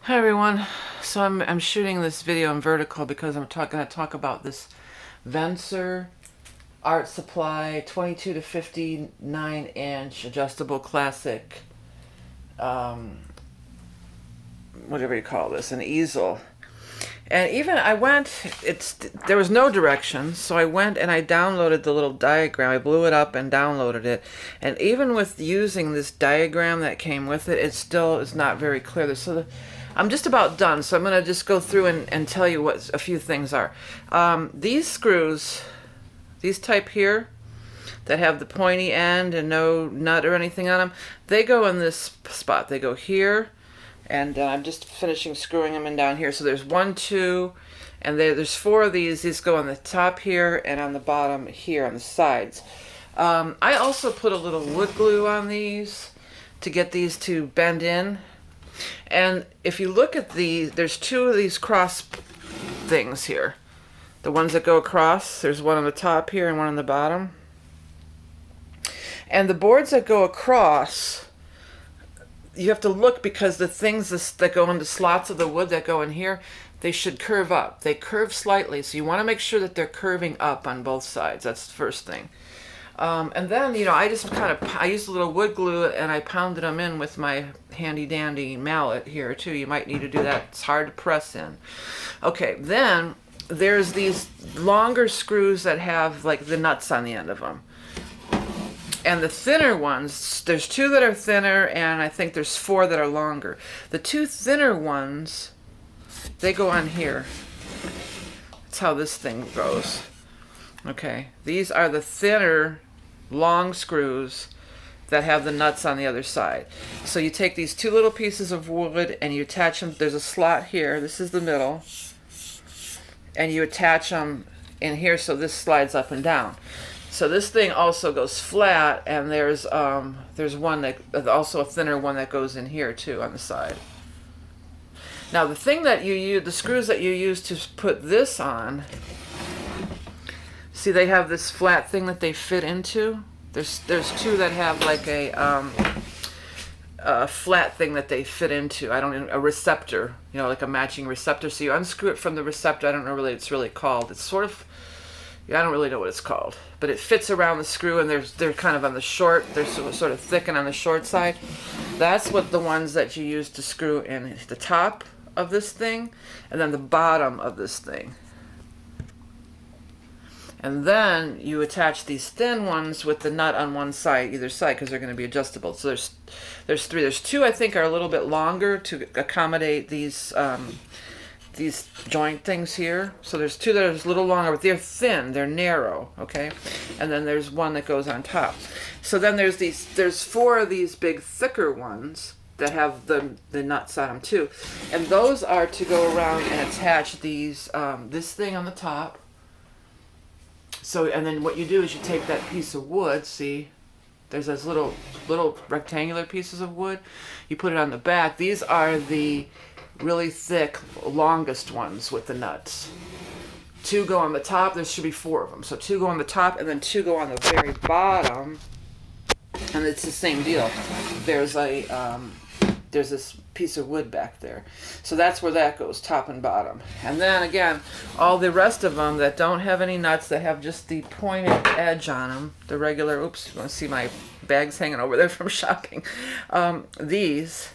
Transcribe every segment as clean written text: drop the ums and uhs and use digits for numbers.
Hi everyone. So I'm shooting this video in vertical because I'm going to talk about this Vencer Art Supply 22 to 59 inch adjustable classic, whatever you call this, an easel. And even there was no directions, so I went and I downloaded the little diagram. I blew it up and downloaded it. And even with using this diagram that came with it, it still is not very clear. I'm just about done, so I'm going to just go through and tell you what a few things are. These screws, these type here, that have the pointy end and no nut or anything on them, they go in this spot. They go here. And I'm just finishing screwing them in down here. So there's 1, 2, and there's 4 of these. These go on the top here and on the bottom here on the sides. I also put a little wood glue on these to get these to bend in. And if you look at these, there's 2 of these cross things here. The ones that go across, there's one on the top here and one on the bottom. And the boards that go across, you have to look because the things that go into slots of the wood that go in here, they should curve up. They curve slightly, so you want to make sure that they're curving up on both sides. That's the first thing. And then, I used a little wood glue and I pounded them in with my handy dandy mallet here too. You might need to do that. It's hard to press in. Okay, then there's these longer screws that have like the nuts on the end of them. And the thinner ones, there's 2 that are thinner, and I think there's 4 that are longer. The 2 thinner ones, they go on here. That's how this thing goes. Okay, these are the thinner, long screws that have the nuts on the other side. So you take these 2 little pieces of wood and you attach them. There's a slot here. This is the middle. And you attach them in here so this slides up and down. So this thing also goes flat, and there's one that also a thinner one that goes in here too on the side. Now the thing that you use, the screws that you use to put this on, see they have this flat thing that they fit into. There's 2 that have like a flat thing that they fit into. A receptor, like a matching receptor. So you unscrew it from the receptor. I don't know really what it's really called. It's sort of, I don't really know what it's called, but it fits around the screw, and they're kind of on the short, they're sort of thick and on the short side. That's what the ones that you use to screw in the top of this thing, and then the bottom of this thing. And then you attach these thin ones with the nut on one side, either side, because they're going to be adjustable. So there's 3. There's 2 I think are a little bit longer to accommodate these joint things here. So there's 2 that are a little longer, but they're thin, they're narrow, okay? And then there's 1 that goes on top. So then there's 4 of these big thicker ones that have the nuts on them too. And those are to go around and attach these, this thing on the top. So, and then what you do is you take that piece of wood, see, there's those little rectangular pieces of wood. You put it on the back. These are the really thick, longest ones with the nuts. 2 go on the top. There should be 4 of them. So 2 go on the top, and then 2 go on the very bottom. And it's the same deal. There's this piece of wood back there. So that's where that goes, top and bottom. And then again, all the rest of them that don't have any nuts, that have just the pointed edge on them, the regular, oops, you want to see my bags hanging over there from shopping. These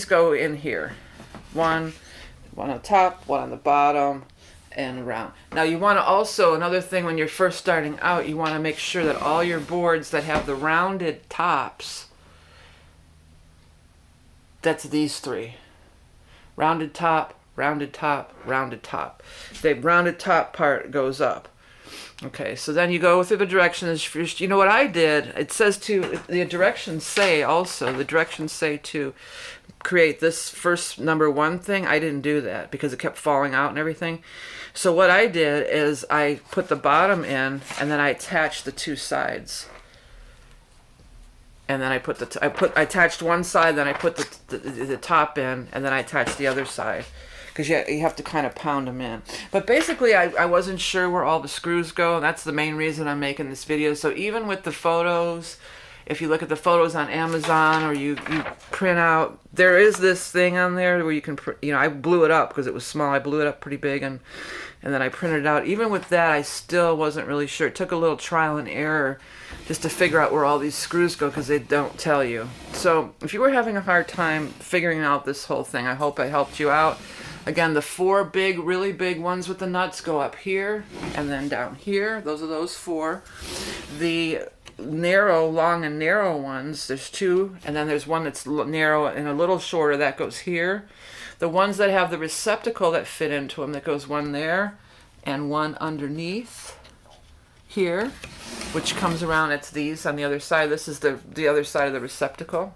go in here. One on the top, 1 on the bottom, and around. Now you want to also, another thing when you're first starting out, you want to make sure that all your boards that have the rounded tops, that's these 3. Rounded top, rounded top, rounded top. The rounded top part goes up. Okay, so then you go through the directions. You know what I did? It says the directions say to create this first number 1 thing. I didn't do that because it kept falling out and everything. So what I did is I put the bottom in, and then I attached the 2 sides. And then I attached one side, then I put the top in, and then I attached the other side. Because you have to kind of pound them in. But basically, I wasn't sure where all the screws go, and that's the main reason I'm making this video. So even with the photos, if you look at the photos on Amazon or you print out, there is this thing on there where you can, I blew it up because it was small. I blew it up pretty big and then I printed it out. Even with that, I still wasn't really sure. It took a little trial and error just to figure out where all these screws go because they don't tell you. So if you were having a hard time figuring out this whole thing, I hope I helped you out. Again, the 4 big, really big ones with the nuts go up here and then down here. Those are those 4. The narrow, long and narrow ones, there's 2, and then there's one that's narrow and a little shorter that goes here. The ones that have the receptacle that fit into them, that goes one there and one underneath here, which comes around. It's these on the other side. This is the other side of the receptacle.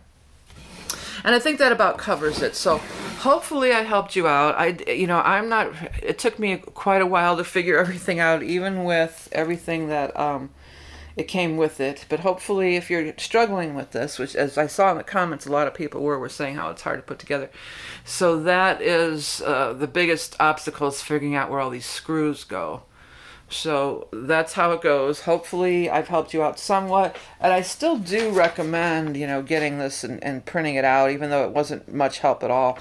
And I think that about covers it. So hopefully I helped you out. It took me quite a while to figure everything out, even with everything that it came with it. But hopefully if you're struggling with this, which as I saw in the comments, a lot of people were saying how it's hard to put together. So that is the biggest obstacle, is figuring out where all these screws go. So that's how it goes. Hopefully I've helped you out somewhat. And I still do recommend, getting this and printing it out, even though it wasn't much help at all.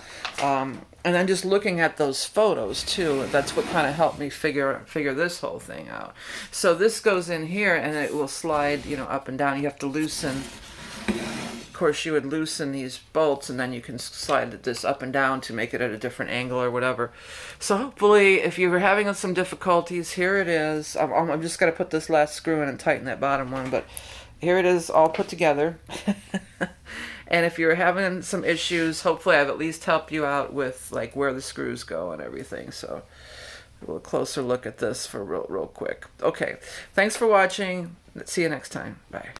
And then just looking at those photos too, that's what kind of helped me figure this whole thing out. So this goes in here and it will slide, up and down. You have to loosen. Of course, you would loosen these bolts and then you can slide this up and down to make it at a different angle or whatever. So hopefully, if you were having some difficulties, here it is. I'm just going to put this last screw in and tighten that bottom one, but here it is all put together. And if you're having some issues, hopefully I've at least helped you out with like where the screws go and everything. So a little closer look at this for real quick. Okay, thanks for watching. See you next time. Bye.